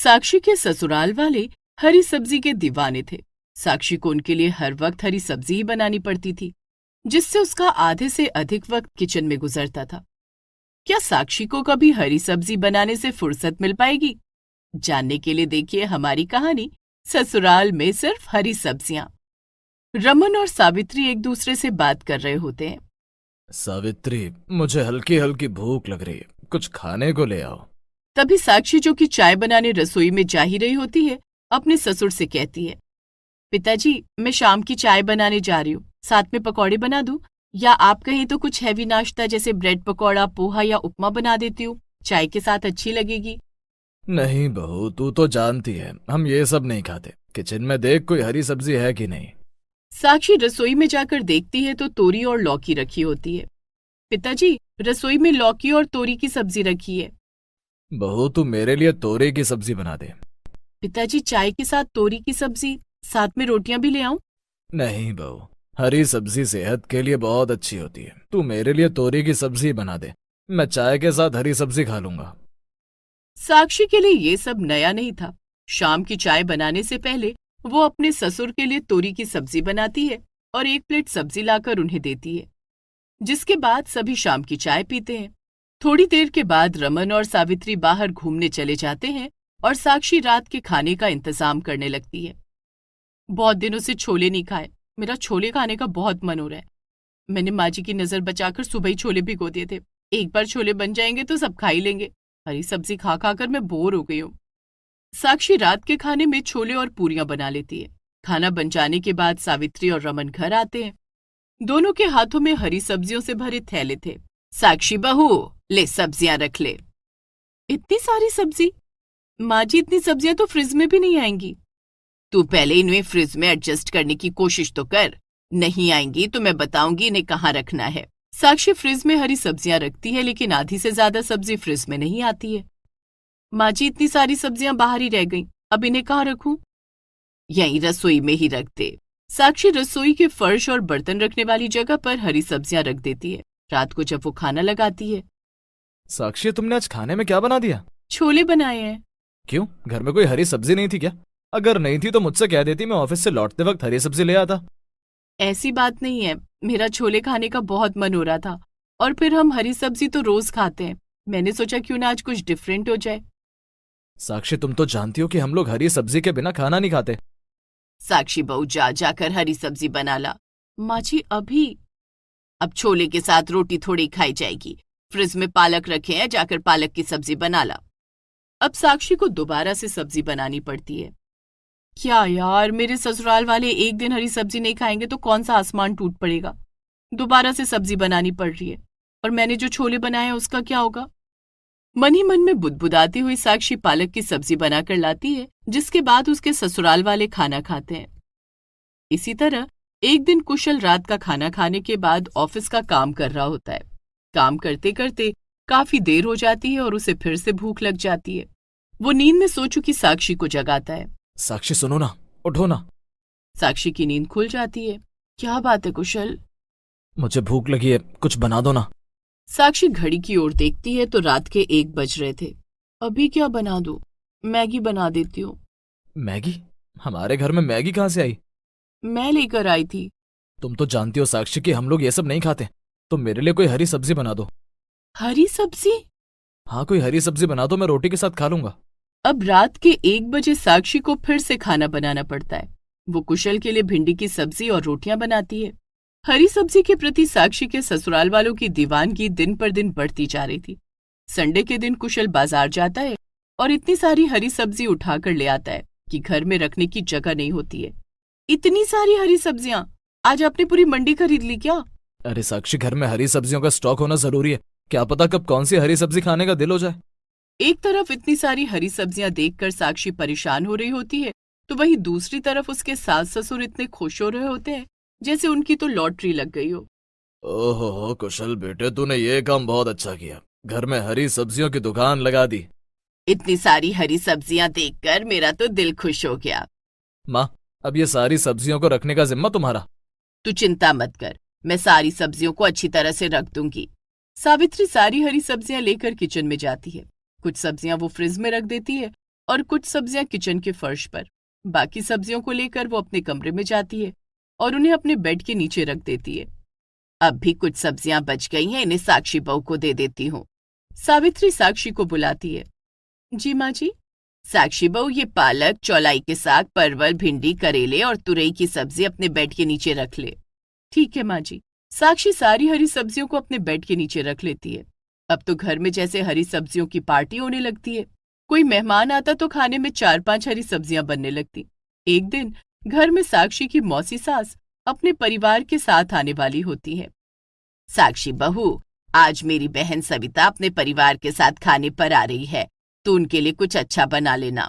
साक्षी के ससुराल वाले हरी सब्जी के दीवाने थे। साक्षी को उनके लिए हर वक्त हरी सब्जी ही बनानी पड़ती थी, जिससे उसका आधे से अधिक वक्त किचन में गुजरता था। क्या साक्षी को कभी हरी सब्जी बनाने से फुर्सत मिल पाएगी? जानने के लिए देखिए हमारी कहानी ससुराल में सिर्फ हरी सब्जियां। रमन और सावित्री एक दूसरे से बात कर रहे होते हैं। सावित्री, मुझे हल्की हल्की भूख लग रही है, कुछ खाने को ले आओ। तभी साक्षी, जो कि चाय बनाने रसोई में जा ही रही होती है, अपने ससुर से कहती है, पिताजी, मैं शाम की चाय बनाने जा रही हूँ, साथ में पकौड़े बना दूं? या आप कहें तो कुछ हैवी नाश्ता जैसे ब्रेड पकौड़ा, पोहा या उपमा बना देती हूँ, चाय के साथ अच्छी लगेगी। नहीं बहू, तू तो जानती है हम ये सब नहीं खाते। किचन में देख कोई हरी सब्जी है कि नहीं। साक्षी रसोई में जाकर देखती है तो तोरी और लौकी रखी होती है। पिताजी, रसोई में लौकी और तोरी की सब्जी रखी है। बहू, तू मेरे लिए तोरी की सब्जी बना दे। पिताजी, चाय के साथ तोरी की सब्जी, साथ में रोटियां भी ले आऊं? नहीं बहू, हरी सब्जी सेहत के लिए बहुत अच्छी होती है। तू मेरे लिए तोरी की सब्जी बना दे, मैं चाय के साथ हरी सब्जी खा लूंगा। साक्षी के लिए ये सब नया नहीं था। शाम की चाय बनाने से पहले वो अपने ससुर के लिए तोरी की सब्जी बनाती है और एक प्लेट सब्जी लाकर उन्हें देती है, जिसके बाद सभी शाम की चाय पीते हैं। थोड़ी देर के बाद रमन और सावित्री बाहर घूमने चले जाते हैं और साक्षी रात के खाने का इंतजाम करने लगती है। बहुत दिनों से छोले नहीं खाए, मेरा छोले खाने का बहुत मन हो रहा है। मैंने माँ जी की नजर बचाकर सुबह ही छोले भिगो दिए थे। एक बार छोले बन जाएंगे तो सब खा ही लेंगे। हरी सब्जी खा खाकर मैं बोर हो गई हूँ। साक्षी रात के खाने में छोले और पूरियां बना लेती है। खाना बन जाने के बाद सावित्री और रमन घर आते हैं। दोनों के हाथों में हरी सब्जियों से भरे थैले थे। साक्षी बहू, ले सब्जियां रख ले। इतनी सारी सब्जी? माँ जी, इतनी सब्जियां तो फ्रिज में भी नहीं आएंगी। तू पहले इन्हें फ्रिज में एडजस्ट करने की कोशिश तो कर। नहीं आएंगी तो मैं बताऊंगी इन्हें कहाँ रखना है। साक्षी फ्रिज में हरी सब्जियां रखती है, लेकिन आधी से ज्यादा सब्जी फ्रिज में नहीं आती है। माँ जी, इतनी सारी सब्जियां बाहर ही रह गईं, अब इन्हें कहाँ रखूं? यहीं रसोई में ही रख दे। साक्षी रसोई के फर्श और बर्तन रखने वाली जगह पर हरी सब्जियां रख देती है। रात को जब वो खाना लगाती है। साक्षी, तुमने आज खाने में क्या बना दिया? छोले बनाए हैं। क्यों, घर में कोई हरी सब्जी नहीं थी क्या? अगर नहीं थी तो मुझसे कह देती, मैं ऑफिस से लौटते वक्त हरी सब्जी ले आता। ऐसी बात नहीं है, मेरा छोले खाने का बहुत मन हो रहा था और फिर हम हरी सब्जी तो रोज खाते हैं। मैंने सोचा क्यों ना आज कुछ डिफरेंट हो जाए। साक्षी, तुम तो जानती हो कि हम लोग हरी सब्जी के बिना खाना नहीं खाते। साक्षी बहू, जा जाकर हरी सब्जी बना ला। माँ जी, अभी? अब छोले के साथ रोटी थोड़ी खाई जाएगी। फ्रिज में पालक रखे हैं, जाकर पालक की सब्जी बना ला। अब साक्षी को दोबारा से सब्जी बनानी पड़ती है। क्या यार, मेरे ससुराल वाले एक दिन हरी सब्जी नहीं खाएंगे तो कौन सा आसमान टूट पड़ेगा। दोबारा से सब्जी बनानी पड़ रही है, और मैंने जो छोले बनाए हैं उसका क्या होगा? मन ही मन में बुदबुदाती हुई साक्षी पालक की सब्जी बनाकर लाती है, जिसके बाद उसके ससुराल वाले खाना खाते हैं। इसी तरह एक दिन कुशल रात का खाना खाने के बाद ऑफिस का काम कर रहा होता है। काम करते करते काफी देर हो जाती है और उसे फिर से भूख लग जाती है। वो नींद में सो चुकी साक्षी को जगाता है। साक्षी, सुनो ना, उठो ना। साक्षी की नींद खुल जाती है। क्या बात है कुशल? मुझे भूख लगी है, कुछ बना दो ना। साक्षी घड़ी की ओर देखती है तो रात के 1 बज रहे थे। अभी क्या बना दूं? मैगी बना देती हूँ। मैगी? हमारे घर में मैगी कहाँ से आई? मैं लेकर आई थी। तुम तो जानती हो साक्षी कि हम लोग ये सब नहीं खाते। तो मेरे लिए कोई हरी सब्जी बना दो। हरी सब्जी? हाँ, कोई हरी सब्जी बना दो, मैं रोटी के साथ खा लूंगा। अब रात के 1 बजे साक्षी को फिर से खाना बनाना पड़ता है। वो कुशल के लिए भिंडी की सब्जी और रोटियां बनाती है। हरी सब्जी के प्रति साक्षी के ससुराल वालों की दीवानगी दिन पर दिन बढ़ती जा रही थी। संडे के दिन कुशल बाजार जाता है और इतनी सारी हरी सब्जी उठाकर ले आता है कि घर में रखने की जगह नहीं होती है। इतनी सारी हरी सब्जियां? आज आपने पूरी मंडी खरीद ली क्या? अरे साक्षी, घर में हरी सब्जियों का स्टॉक होना जरूरी है। क्या पता कब कौन सी हरी सब्जी खाने का दिल हो जाए। एक तरफ इतनी सारी हरी सब्जियां देखकर साक्षी परेशान हो रही होती है, तो वहीं दूसरी तरफ उसके सास ससुर इतने खुश हो रहे होते हैं जैसे उनकी तो लॉटरी लग गई हो। ओहो कुशल बेटे, तूने ये काम बहुत अच्छा किया, घर में हरी सब्जियों की दुकान लगा दी। इतनी सारी हरी सब्जियां देखकर मेरा तो दिल खुश हो गया। माँ, अब ये सारी सब्जियों को रखने का जिम्मा तुम्हारा। तू चिंता मत कर, मैं सारी सब्जियों को अच्छी तरह से रख दूंगी। सावित्री सारी हरी सब्जियां लेकर किचन में जाती है। कुछ सब्जियां वो फ्रिज में रख देती है और कुछ सब्जियां किचन के फर्श पर। बाकी सब्जियों को लेकर वो अपने कमरे में जाती है और उन्हें अपने बेड के नीचे रख देती है। अब भी कुछ सब्जियां बच गई हैं, इन्हें साक्षी बहू को दे देती हूँ। सावित्री साक्षी को बुलाती है। जी माँ जी। साक्षी बहू, ये पालक, चौलाई के साग, परवल, भिंडी, करेले और तुरई की सब्जी अपने बेड के नीचे रख ले। ठीक है माँ जी। साक्षी सारी हरी सब्जियों को अपने बेड के नीचे रख लेती है। अब तो घर में जैसे हरी सब्जियों की पार्टी होने लगती है। कोई मेहमान आता तो खाने में 4-5 हरी सब्जियां बनने लगती। एक दिन घर में साक्षी की मौसी सास अपने परिवार के साथ आने वाली होती है। साक्षी बहू, आज मेरी बहन सविता अपने परिवार के साथ खाने पर आ रही है, तो उनके लिए कुछ अच्छा बना लेना।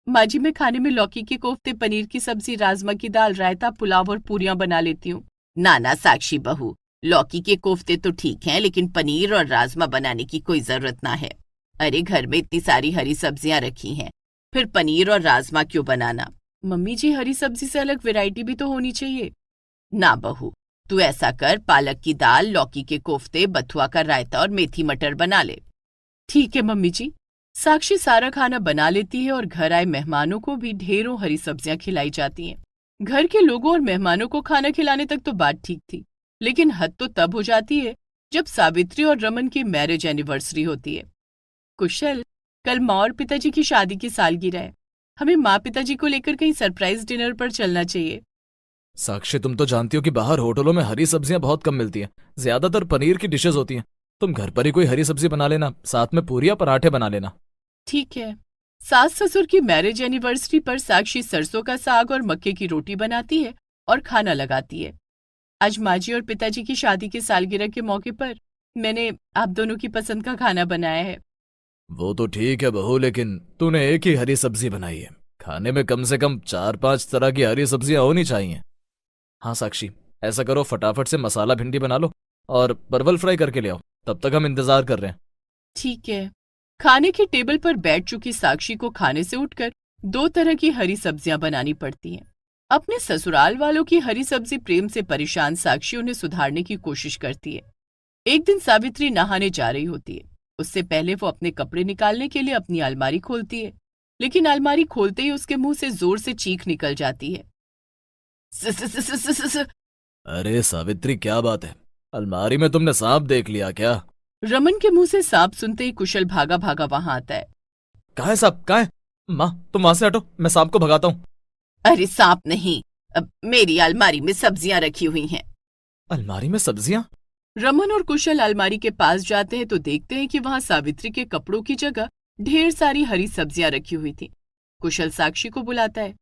माँ जी, मैं खाने में लौकी के कोफ्ते, पनीर की सब्जी, राजमा की दाल, रायता, पुलाव और पूरियां बना लेती हूँ। ना साक्षी बहू, लौकी के कोफ्ते तो ठीक हैं, लेकिन पनीर और राजमा बनाने की कोई जरूरत ना है। अरे, घर में इतनी सारी हरी सब्जियां रखी हैं, फिर पनीर और राजमा क्यों बनाना? मम्मी जी, हरी सब्जी से अलग वैरायटी भी तो होनी चाहिए। ना बहू, तू ऐसा कर, पालक की दाल, लौकी के कोफ्ते, बथुआ का रायता और मेथी मटर बना ले। ठीक है मम्मी जी। साक्षी सारा खाना बना लेती है और घर आए मेहमानों को भी ढेरों हरी सब्जियां खिलाई जाती हैं। घर के लोगों और मेहमानों को खाना खिलाने तक तो बात ठीक थी, लेकिन हद तो तब हो जाती है जब सावित्री और रमन की मैरिज एनिवर्सरी होती है। कुशल, कल माँ और पिताजी की शादी की सालगिरह है। हमें माँ पिताजी को लेकर कहीं सरप्राइज डिनर पर चलना चाहिए। साक्षी, तुम तो जानती हो कि बाहर होटलों में हरी सब्जियां बहुत कम मिलती हैं। ज्यादातर पनीर की डिशेस होती हैं। तुम घर पर ही कोई हरी सब्जी बना लेना, साथ में पूरी या पराठे बना लेना। ठीक है। सास ससुर की मैरिज एनिवर्सरी पर साक्षी सरसों का साग और मक्के की रोटी बनाती है और खाना लगाती है। आज माँ जी और पिताजी की शादी की सालगिरह के मौके पर मैंने आप दोनों की पसंद का खाना बनाया है। वो तो ठीक है बहू, लेकिन तूने एक ही हरी सब्जी बनाई है। खाने में कम से कम 4-5 तरह की हरी सब्जियां होनी चाहिए। हाँ साक्षी, ऐसा करो, फटाफट से मसाला भिंडी बना लो और परवल फ्राई करके ले आओ। तब तक हम इंतजार कर रहे हैं। ठीक है। खाने के टेबल पर बैठ चुकी साक्षी को खाने से उठकर 2 तरह की हरी सब्जियां बनानी पड़ती हैं। अपने ससुराल वालों की हरी सब्जी प्रेम से परेशान साक्षी उन्हें सुधारने की कोशिश करती है। एक दिन सावित्री नहाने जा रही होती है। उससे पहले वो अपने कपड़े निकालने के लिए अपनी अलमारी खोलती है, लेकिन अलमारी खोलते ही उसके मुंह से जोर से चीख निकल जाती है। स स स स स स अरे सावित्री, क्या बात है? अलमारी में तुमने सांप देख लिया क्या? रमन के मुंह से सांप सुनते ही कुशल भागा भागा वहां आता है। कहाँ है सांप, कहाँ है? माँ, तुम वहां से हटो, मैं सांप को भगाता हूँ। अरे सांप नहीं, अब मेरी अलमारी में सब्जियां रखी हुई हैं। अलमारी में सब्जियां? रमन और कुशल अलमारी के पास जाते हैं तो देखते हैं कि वहां सावित्री के कपड़ों की जगह ढेर सारी हरी सब्जियां रखी हुई थी। कुशल साक्षी को बुलाता है।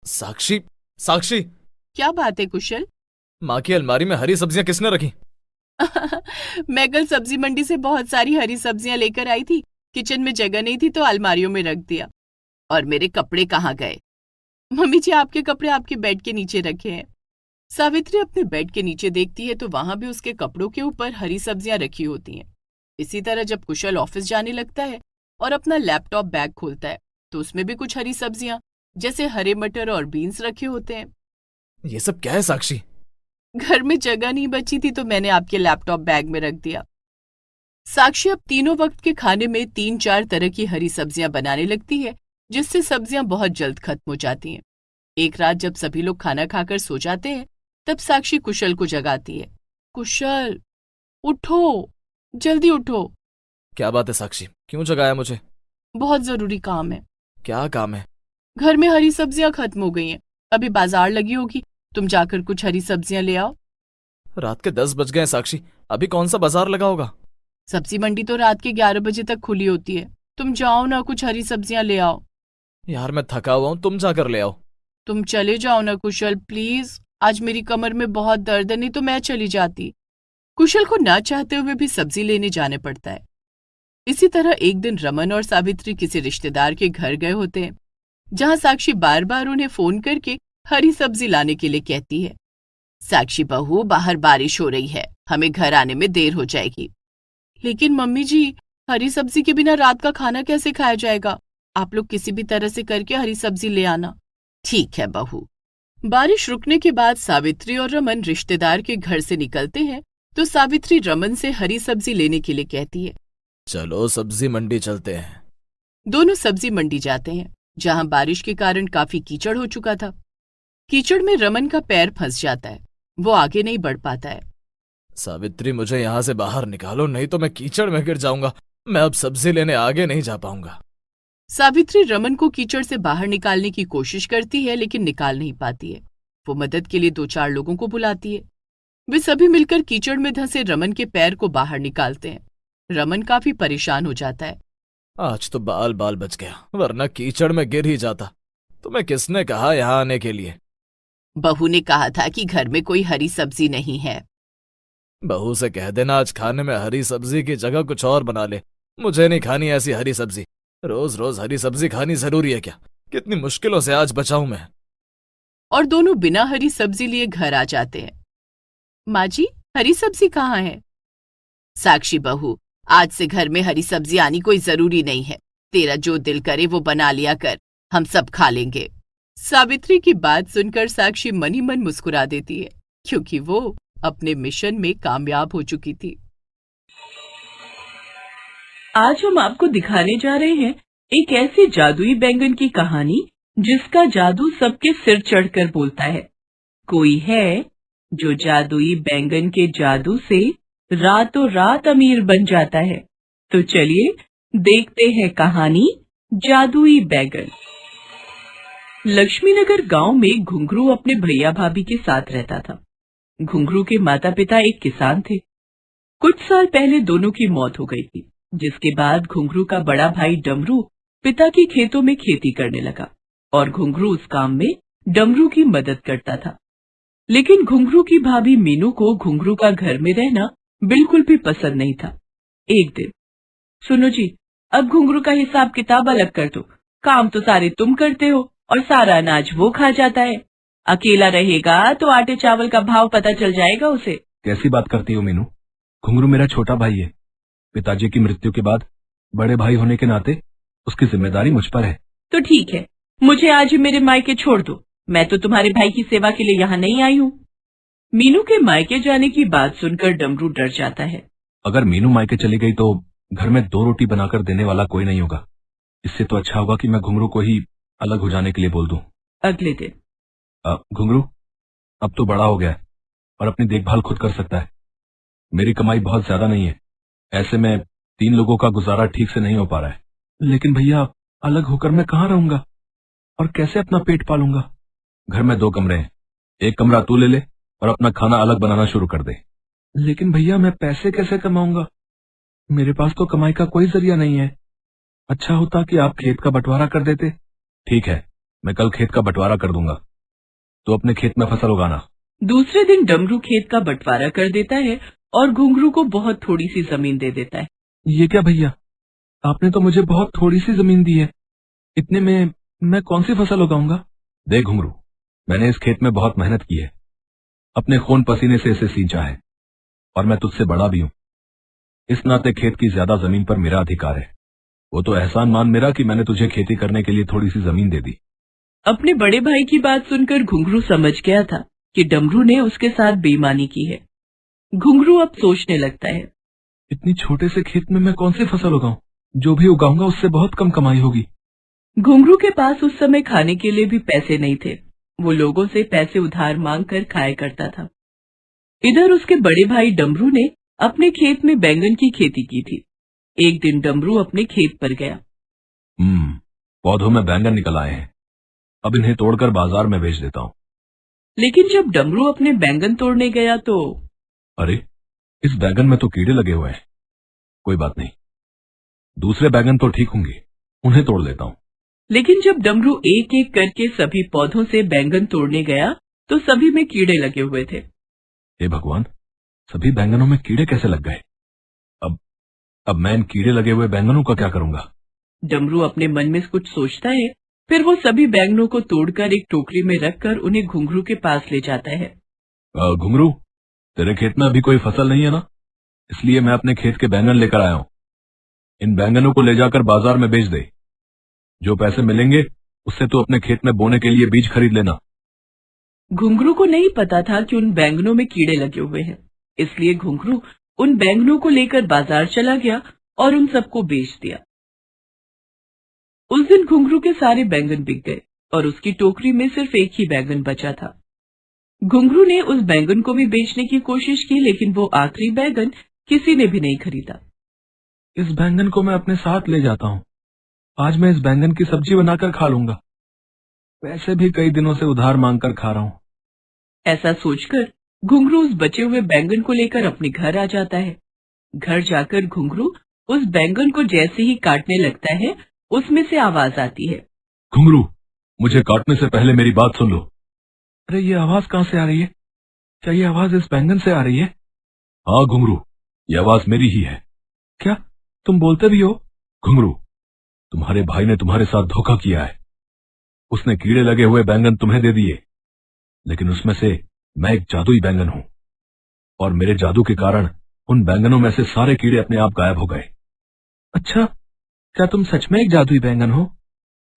साक्षी, साक्षी, क्या बात है कुशल? माँ की अलमारी में हरी सब्जियां किसने रखी? मैं कल सब्जी मंडी से बहुत सारी हरी सब्जियां लेकर आई थी। किचन में जगह नहीं थी तो अलमारियों में रख दिया। और मेरे कपड़े कहाँ गए? मम्मी जी, आपके कपड़े आपके बेड के नीचे रखे हैं। सावित्री अपने बेड के नीचे देखती है तो वहां भी उसके कपड़ों के ऊपर हरी सब्जियां रखी होती हैं। इसी तरह जब कुशल ऑफिस जाने लगता है और अपना लैपटॉप बैग खोलता है तो उसमें भी कुछ हरी सब्जियां जैसे हरे मटर और बीन्स रखे होते हैं। ये सब क्या है साक्षी? घर में जगह नहीं बची थी तो मैंने आपके लैपटॉप बैग में रख दिया। साक्षी अब तीनों वक्त के खाने में 3-4 तरह की हरी सब्जियां बनाने लगती है, जिससे सब्जियां बहुत जल्द खत्म हो जाती हैं। एक रात जब सभी लोग खाना खाकर सो जाते हैं तब साक्षी कुशल को जगाती है। कुशल, उठो, जल्दी उठो। क्या बात है साक्षी, क्यों जगाया मुझे? बहुत जरूरी काम है। क्या काम है? घर में हरी सब्जियां खत्म हो गई हैं। अभी बाजार लगी होगी, तुम जाकर कुछ हरी सब्जियां ले आओ। रात के 10 बज गए हैं साक्षी, अभी कौन सा बाजार लगा होगा? सब्जी मंडी तो रात के 11 बजे तक खुली होती है। तुम जाओ ना, कुछ हरी सब्जियां ले आओ। यार मैं थका हुआ हूँ, तुम जाकर ले आओ। तुम चले जाओ ना कुशल, प्लीज। आज मेरी कमर में बहुत दर्द है, नहीं तो मैं चली जाती। कुशल को ना चाहते हुए भी सब्जी लेने जाने पड़ता है। इसी तरह एक दिन रमन और सावित्री किसी रिश्तेदार के घर गए होते हैं, जहां साक्षी बार बार उन्हें फोन करके हरी सब्जी लाने के लिए कहती है। साक्षी बहू, बाहर बारिश हो रही है, हमें घर आने में देर हो जाएगी। लेकिन मम्मी जी, हरी सब्जी के बिना रात का खाना कैसे खाया जाएगा? आप लोग किसी भी तरह से करके हरी सब्जी ले आना। ठीक है बहू। बारिश रुकने के बाद सावित्री और रमन रिश्तेदार के घर से निकलते हैं तो सावित्री रमन से हरी सब्जी लेने के लिए कहती है। चलो सब्जी मंडी चलते हैं। दोनों सब्जी मंडी जाते हैं, जहां बारिश के कारण काफी कीचड़ हो चुका था। कीचड़ में रमन का पैर फंस जाता है। वो आगे नहीं बढ़ पाता है। सावित्री, मुझे यहाँ से बाहर निकालो, नहीं तो मैं कीचड़ में गिर जाऊंगा। मैं अब सब्जी लेने आगे नहीं जा पाऊंगा। सावित्री रमन को कीचड़ से बाहर निकालने की कोशिश करती है, लेकिन निकाल नहीं पाती है। वो मदद के लिए 2-4 लोगों को बुलाती है। वे सभी मिलकर कीचड़ में धंसे रमन के पैर को बाहर निकालते हैं। रमन काफी परेशान हो जाता है। आज तो बाल बाल बच गया, वरना कीचड़ में गिर ही जाता। तुम्हें किसने कहा यहाँ आने के लिए? बहू ने कहा था कि घर में कोई हरी सब्जी नहीं है। बहू से कह देना आज खाने में हरी सब्जी की जगह कुछ और बना ले। मुझे नहीं खानी ऐसी हरी सब्जी। रोज रोज हरी सब्जी खानी जरूरी है क्या? कितनी मुश्किलों से आज बचा हूं मैं। और दोनों बिना हरी सब्जी लिए घर आ जाते हैं। माँ जी, हरी सब्जी कहाँ है? साक्षी बहू, आज से घर में हरी सब्जी आनी कोई जरूरी नहीं है। तेरा जो दिल करे वो बना लिया कर, हम सब खा लेंगे। सावित्री की बात सुनकर साक्षी मन ही मन मुस्कुरा देती है, क्योंकि वो अपने मिशन में कामयाब हो चुकी थी। आज हम आपको दिखाने जा रहे हैं एक ऐसे जादुई बैंगन की कहानी जिसका जादू सबके सिर चढ़कर बोलता है। कोई है जो जादुई बैंगन के जादू से रातों रात अमीर बन जाता है। तो चलिए देखते हैं कहानी जादुई बैंगन। लक्ष्मीनगर गांव में घुंघरू अपने भैया भाभी के साथ रहता था। घुंघरू के माता पिता एक किसान थे। कुछ साल पहले दोनों की मौत हो गई थी, जिसके बाद घुंघरू का बड़ा भाई डमरू पिता के खेतों में खेती करने लगा और घुंघरू उस काम में डमरू की मदद करता था। लेकिन घुंघरू की भाभी मीनू को घुंघरू का घर में रहना बिल्कुल भी पसंद नहीं था। एक दिन, सुनो जी, अब घुंघरू का हिसाब किताब अलग कर दो। काम तो सारे तुम करते हो और सारा अनाज वो खा जाता है। अकेला रहेगा तो आटे चावल का भाव पता चल जाएगा उसे। कैसी बात करती हो मीनू? घुंघरू मेरा छोटा भाई है। पिताजी की मृत्यु के बाद बड़े भाई होने के नाते उसकी जिम्मेदारी मुझ पर है। तो ठीक है, मुझे आज ही मेरे मायके छोड़ दो। मैं तो तुम्हारे भाई की सेवा के लिए यहाँ नहीं आई हूँ। मीनू के मायके जाने की बात सुनकर डमरू डर जाता है। अगर मीनू मायके चली गई तो घर में 2 रोटी बनाकर देने वाला कोई नहीं होगा। इससे तो अच्छा होगा कि मैं घुंघरू को ही अलग हो जाने के लिए बोल दूं। अगले दिन, घुंघरू अब तो बड़ा हो गया है और अपनी देखभाल खुद कर सकता है। मेरी कमाई बहुत ज्यादा नहीं है, ऐसे में 3 लोगों का गुजारा ठीक से नहीं हो पा रहा है। लेकिन भैया, अलग होकर मैं कहाँ रहूंगा और कैसे अपना पेट पालूंगा? घर में 2 कमरे हैं, एक कमरा तू ले ले और अपना खाना अलग बनाना शुरू कर दे। लेकिन भैया, मैं पैसे कैसे कमाऊंगा? मेरे पास तो कमाई का कोई जरिया नहीं है। अच्छा होता कि आप खेत का बंटवारा कर देते। ठीक है, मैं कल खेत का बंटवारा कर दूंगा। तो अपने खेत में फसल उगाना। दूसरे दिन डमरू खेत का बंटवारा कर देता है और घुंघरू को बहुत थोड़ी सी जमीन दे देता है। ये क्या भैया, आपने तो मुझे बहुत थोड़ी सी जमीन दी है। इतने में मैं कौन सी फसल उगाऊंगा? देख घुंघरू, मैंने इस खेत में बहुत मेहनत की है, अपने खून पसीने से इसे सींचा है और मैं तुझसे बड़ा भी हूं। इस नाते खेत की ज्यादा जमीन पर मेरा अधिकार है। वो तो एहसान मान मेरा कि मैंने तुझे खेती करने के लिए थोड़ी सी जमीन दे दी। अपने बड़े भाई की बात सुनकर घुंघरू समझ गया था कि डमरू ने उसके साथ बेईमानी की है। घुंघरू अब सोचने लगता है, इतनी छोटे से खेत में मैं कौन सी फसल उगाऊं? जो भी उगाऊंगा उससे बहुत कम कमाई होगी। घुंघरू के पास उस समय खाने के लिए भी पैसे नहीं थे। वो लोगों से पैसे उधार मांग कर खाया करता था। इधर उसके बड़े भाई डमरू ने अपने खेत में बैंगन की खेती की थी। एक दिन डमरू अपने खेत पर गया। पौधों में बैंगन निकल आए हैं, अब इन्हें तोड़कर बाजार में बेच देता हूँ। लेकिन जब डमरू अपने बैंगन तोड़ने गया तो अरे, इस बैंगन में तो कीड़े लगे हुए हैं। कोई बात नहीं, दूसरे बैंगन तो ठीक होंगे, उन्हें तोड़ लेता हूँ। लेकिन जब डमरू एक एक करके सभी पौधों से बैंगन तोड़ने गया तो सभी में कीड़े लगे हुए थे। हे भगवान, सभी बैंगनों में कीड़े कैसे लग गए? अब मैं इन कीड़े लगे हुए बैंगनों का क्या करूंगा? डमरू अपने मन में कुछ सोचता है। फिर वो सभी बैंगनों को तोड़कर एक टोकरी में रखकर उन्हें घुंघरू के पास ले जाता है। घुंघरू, तेरे खेत में अभी कोई फसल नहीं है ना, इसलिए मैं अपने खेत के बैंगन लेकर आया हूँ। इन बैंगनों को ले जाकर बाजार में बेच दे। जो पैसे मिलेंगे उससे तू अपने खेत में बोने के लिए बीज खरीद लेना। घुंघरू को नहीं पता था कि उन बैंगनों में कीड़े लगे हुए हैं, इसलिए घुंघरू उन बैंगनों को लेकर बाजार चला गया और उन सबको बेच दिया। उस दिन घुंघरू के सारे बैंगन बिक गए और उसकी टोकरी में सिर्फ एक ही बैंगन बचा था। घुंघरू ने उस बैंगन को भी बेचने की कोशिश की, लेकिन वो आखिरी बैंगन किसी ने भी नहीं खरीदा। इस बैंगन को मैं अपने साथ ले जाता हूँ। आज मैं इस बैंगन की सब्जी बनाकर खा लूंगा। वैसे भी कई दिनों से उधार मांगकर खा रहा हूँ। ऐसा सोचकर घुंघरू उस बचे हुए बैंगन को लेकर अपने घर आ जाता है। घर जाकर घुंघरू उस बैंगन को जैसे ही काटने लगता है, उसमें से आवाज आती है। घुंघरू, मुझे काटने से पहले मेरी बात सुन लो। अरे ये आवाज कहाँ से आ रही है? क्या ये आवाज इस बैंगन से आ रही है? हाँ घुंघरू, ये आवाज मेरी ही है। क्या तुम बोलते भी हो? घुंघरू, तुम्हारे भाई ने तुम्हारे साथ धोखा किया है। उसने कीड़े लगे हुए बैंगन तुम्हें दे दिए, लेकिन उसमें से मैं एक जादुई बैंगन हूं, और मेरे जादू के कारण उन बैंगनों में से सारे कीड़े अपने आप गायब हो गए। अच्छा, क्या तुम सच में एक जादुई बैंगन हो?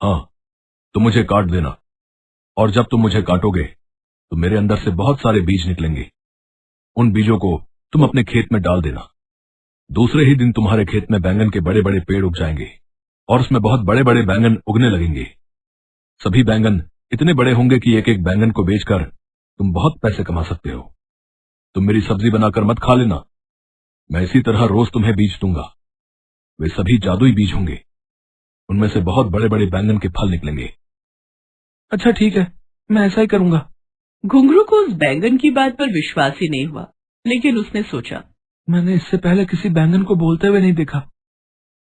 हाँ, तुम मुझे काट देना, और जब तुम मुझे काटोगे तो मेरे अंदर से बहुत सारे बीज निकलेंगे। उन बीजों को तुम अपने खेत में डाल देना। दूसरे ही दिन तुम्हारे खेत में बैंगन के बड़े बड़े पेड़ उग जाएंगे, और उसमें बहुत बड़े बड़े बैंगन उगने लगेंगे। सभी बैंगन इतने बड़े होंगे कि एक एक बैंगन को बेचकर तुम बहुत पैसे कमा सकते हो। तुम मेरी सब्जी बनाकर मत खा लेना, मैं इसी तरह रोज तुम्हें बीज दूंगा। वे सभी जादुई बीज होंगे, उनमें से बहुत बड़े बड़े बैंगन के फल निकलेंगे। अच्छा ठीक है, मैं ऐसा ही करूंगा। घुंघरू को उस बैंगन की बात पर विश्वास ही नहीं हुआ, लेकिन उसने सोचा, मैंने इससे पहले किसी बैंगन को बोलते हुए नहीं देखा।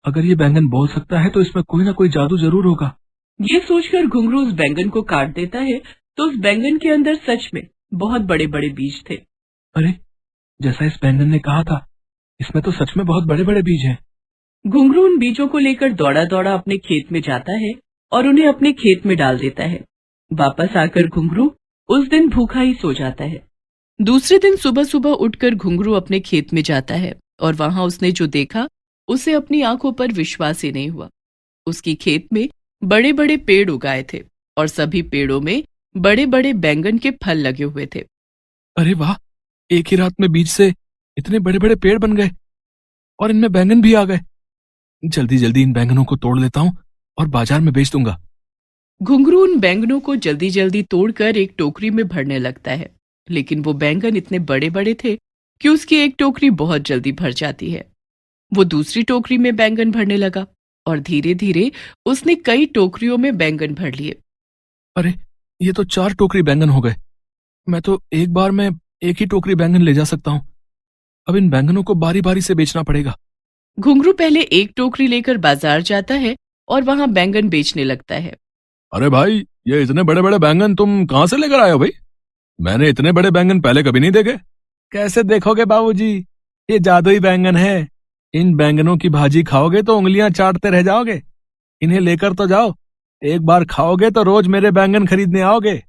अगर ये बैंगन बोल सकता है तो इसमें कोई ना कोई जादू जरूर होगा। ये सोचकर घुंघरू उस बैंगन को काट देता है, तो उस बैंगन के अंदर सच में बहुत बड़े बड़े बीज थे। अरे, जैसा इस बैंगन ने कहा था, इसमें तो सच में बहुत बड़े बड़े बीज हैं। घुंघरू उन बीजों को लेकर दौड़ा दौड़ा अपने खेत में जाता है और उन्हें अपने खेत में डाल देता है। वापस आकर घुंघरू उस दिन भूखा ही सो जाता है। दूसरे दिन सुबह सुबह उठकर घुंघरू अपने खेत में जाता है और वहां उसने जो देखा उसे अपनी आंखों पर विश्वास ही नहीं हुआ। उसकी खेत में बड़े बड़े पेड़ उगाए थे और सभी पेड़ों में बड़े बड़े बैंगन के फल लगे हुए थे। अरे वाह, एक ही रात में बीज से इतने बड़े बड़े पेड़ बन गए और इनमें बैंगन भी आ गए। जल्दी जल्दी इन बैंगनों को तोड़ लेता हूँ और बाजार में बेच दूंगा। घुंघरू उन बैंगनों को जल्दी जल्दी तोड़कर एक टोकरी में भरने लगता है, लेकिन वो बैंगन इतने बड़े बड़े थे कि उसकी एक टोकरी बहुत जल्दी भर जाती है। वो दूसरी टोकरी में बैंगन भरने लगा और धीरे धीरे उसने कई टोकरियों में बैंगन भर लिए। अरे, ये तो 4 टोकरी बैंगन हो गए। मैं तो एक बार में एक ही टोकरी बैंगन ले जा सकता हूँ। अब इन बैंगनों को बारी बारी से बेचना पड़ेगा। घुंघरू पहले एक टोकरी लेकर बाजार जाता है और वहां बैंगन बेचने लगता है। अरे भाई, ये इतने बड़े बड़े बैंगन तुम कहाँ से लेकर आए हो भाई? मैंने इतने बड़े बैंगन पहले कभी नहीं देखे। कैसे देखोगे बाबूजी, ये जादुई बैंगन है। इन बैंगनों की भाजी खाओगे तो उंगलियां चाटते रह जाओगे। इन्हें लेकर तो जाओ, एक बार खाओगे तो रोज मेरे बैंगन खरीदने आओगे।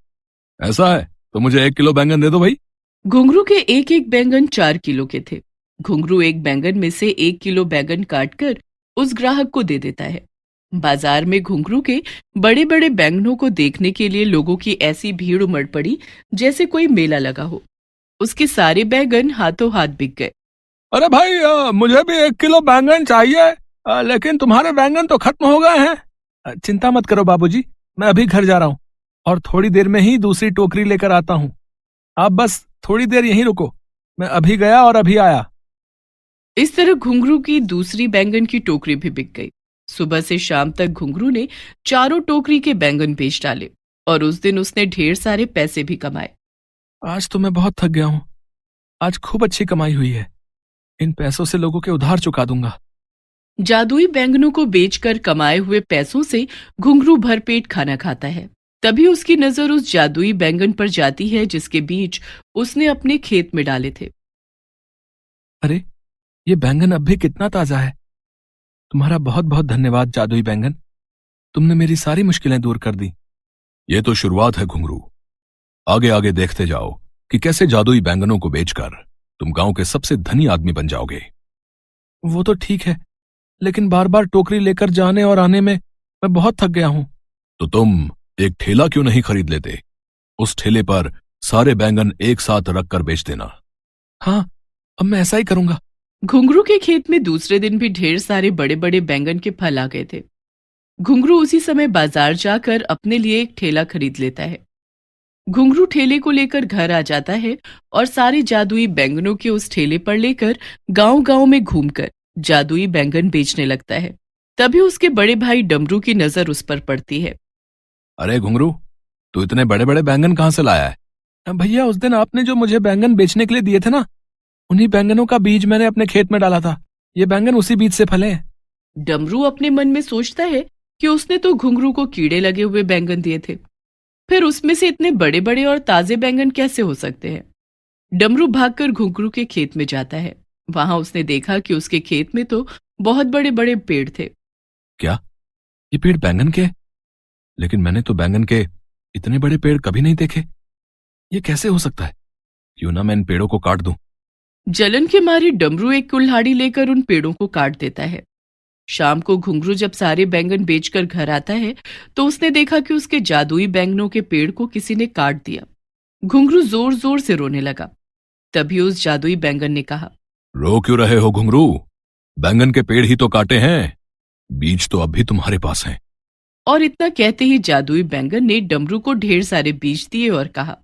ऐसा है तो मुझे 1 किलो बैंगन दे दो भाई। घुंघरू के एक एक बैंगन 4 किलो के थे। घुंघरू एक बैंगन में से 1 किलो बैंगन काटकर उस ग्राहक को दे देता है। बाजार में घुंघरू के बड़े बड़े बैंगनों को देखने के लिए लोगों की ऐसी भीड़ उमड़ पड़ी जैसे कोई मेला लगा हो। उसके सारे बैंगन हाथों हाथ बिक गए। अरे भाई, मुझे भी 1 किलो बैंगन चाहिए, लेकिन तुम्हारे बैंगन तो खत्म हो गए हैं। चिंता मत करो बाबूजी, मैं अभी घर जा रहा हूँ और थोड़ी देर में ही दूसरी टोकरी लेकर आता हूँ। आप बस थोड़ी देर यहीं रुको, मैं अभी गया और अभी आया। इस तरह घुंघरू की दूसरी बैंगन की टोकरी भी बिक गई। सुबह से शाम तक घुंघरू ने चारों टोकरी के बैंगन बेच डाले और उस दिन उसने ढेर सारे पैसे भी कमाए। आज तो मैं बहुत थक गया हूँ। आज खूब अच्छी कमाई हुई है। इन पैसों से लोगों के उधार चुका दूंगा। जादुई बैंगनों को बेचकर कमाए हुए पैसों से घुंघरू भरपेट खाना खाता है। तभी उसकी नजर उस जादुई बैंगन पर जाती है जिसके बीज उसने अपने खेत में डाले थे। अरे, ये बैंगन अब भी कितना ताजा है। तुम्हारा बहुत बहुत धन्यवाद जादुई बैंगन, तुमने मेरी सारी मुश्किलें दूर कर दी। ये तो शुरुआत है घुंघरू, आगे आगे देखते जाओ कि कैसे जादुई बैंगनों को बेचकर तुम गांव के सबसे धनी आदमी बन जाओगे। वो तो ठीक है, लेकिन बार बार टोकरी लेकर जाने और आने में मैं बहुत थक गया हूं। तो तुम एक ठेला क्यों नहीं खरीद लेते? उस ठेले पर सारे बैंगन एक साथ रखकर बेच देना। हाँ, अब मैं ऐसा ही करूंगा। घुंघरू के खेत में दूसरे दिन भी ढेर सारे बड़े बड़े बैंगन के फल आ गए थे। घुंघरू उसी समय बाजार जाकर अपने लिए एक ठेला खरीद लेता है। घुंघरू ठेले को लेकर घर आ जाता है और सारे जादुई बैंगनों के उस ठेले पर लेकर गांव-गांव में घूमकर जादुई बैंगन बेचने लगता है। तभी उसके बड़े भाई डमरू की नजर उस पर पड़ती है। अरे घुंघरू, तू इतने बड़े बड़े बैंगन कहाँ से लाया है? भैया, उस दिन आपने जो मुझे बैंगन बेचने के लिए दिए थे ना, उन्हीं बैंगनों का बीज मैंने अपने खेत में डाला था। ये बैंगन उसी बीज से फले हैं। डमरू अपने मन में सोचता है कि उसने तो घुंघरू को कीड़े लगे हुए बैंगन दिए थे, फिर उसमें से इतने बड़े बड़े और ताजे बैंगन कैसे हो सकते हैं। डमरू भागकर घुंघरू के खेत में जाता है। वहां उसने देखा कि उसके खेत में तो बहुत बड़े बड़े पेड़ थे। क्या ये पेड़ बैंगन के? लेकिन मैंने तो बैंगन के इतने बड़े पेड़ कभी नहीं देखे। ये कैसे हो सकता है? क्यों ना मैं इन पेड़ों को काट दूं। जलन के मारे डमरू एक कुल्हाड़ी लेकर उन पेड़ों को काट देता है। शाम को घुंघरू जब सारे बैंगन बेचकर घर आता है तो उसने देखा कि उसके जादुई बैंगनों के पेड़ को किसी ने काट दिया। घुंघरू जोर जोर से रोने लगा। तभी उस जादुई बैंगन ने कहा, रो क्यों रहे हो घुंघरू? बैंगन के पेड़ ही तो काटे हैं, बीज तो अब भी तुम्हारे पास हैं। और इतना कहते ही जादुई बैंगन ने डमरू को ढेर सारे बीज दिए और कहा,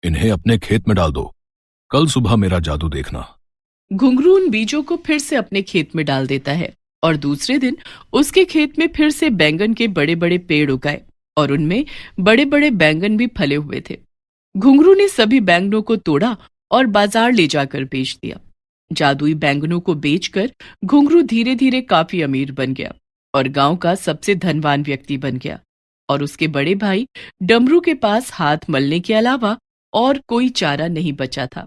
इन्हें अपने खेत में डाल दो, कल सुबह मेरा जादू देखना। घुंघरू उन बीजों को फिर से अपने खेत में डाल देता है और दूसरे दिन उसके खेत में फिर से बैंगन के बड़े बड़े पेड़ उगाए और उनमें बड़े बड़े बैंगन भी फले हुए थे। घुंघरू ने सभी बैंगनों को तोड़ा और बाजार ले जाकर बेच दिया। जादुई बैंगनों को बेचकर घुंघरू धीरे धीरे काफी अमीर बन गया और गांव का सबसे धनवान व्यक्ति बन गया और उसके बड़े भाई डमरू के पास हाथ मलने के अलावा और कोई चारा नहीं बचा था।